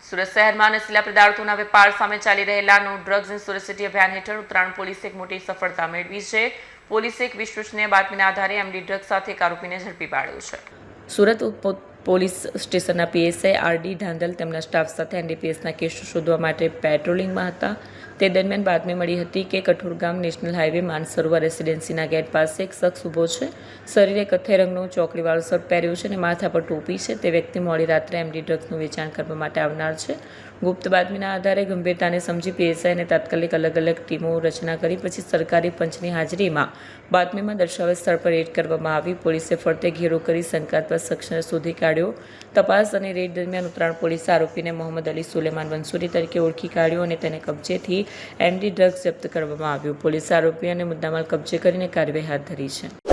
સુરત શહેરમાં નશીલા પદાર્થોના વેપાર સામે ચાલી રહેલા નો ડ્રગ્સ ઇન સુરત સિટી અભિયાન હેઠળ ઉત્તરાયણ પોલીસે એક મોટી સફળતા મેળવી છે. પોલીસે એક વિશ્વસનીય બાતમીના આધારે એમડી ડ્રગ્સ સાથે એક આરોપીને ઝડપી પાડ્યો છે. સુરત પોલીસ સ્ટેશનના પીએસઆઈ આરડી ધાંધલ તેમના સ્ટાફ સાથે એનડીપીએસના કેસો શોધવા માટે પેટ્રોલિંગમાં હતા. તે દરમિયાન બાતમી મળી હતી કે કઠોરગામ નેશનલ હાઈવે માનસરોવર રેસિડેન્સીના ગેટ પાસે એક શખ્સ ઊભો છે. શરીરે કથ્થઈ રંગનું ચોકડીવાળું શર્ટ પહેર્યું છે અને માથા પર ટોપી છે. તે વ્યક્તિ મોડી રાત્રે એમડી ડ્રગ્સનું વેચાણ કરવા માટે આવનાર છે. ગુપ્ત બાતમીના આધારે ગંભીરતાને સમજી પીએસઆઈને તાત્કાલિક અલગ અલગ ટીમો રચના કરી પછી સરકારી પંચની હાજરીમાં બાતમીમાં દર્શાવેલ સ્થળ પર રેડ કરવામાં આવી. પોલીસે ફરતે ઘેરો કરી શંકાસ્પદ શખ્સને શોધી કાઢ્યો. તપાસ અને રેડ દરમિયાન ઉત્તરાયણ પોલીસે આરોપીને મોહમ્મદ અલી સુલેમાન વંસુરી તરીકે ઓળખી કાઢ્યો અને તેને કબજેથી એમડી ડ્રગ્સ જપ્ત કરવામાં આવ્યું. પોલીસે આરોપી અને મુદ્દામાલ કબજે કરીને કાર્યવાહી હાથ ધરી છે.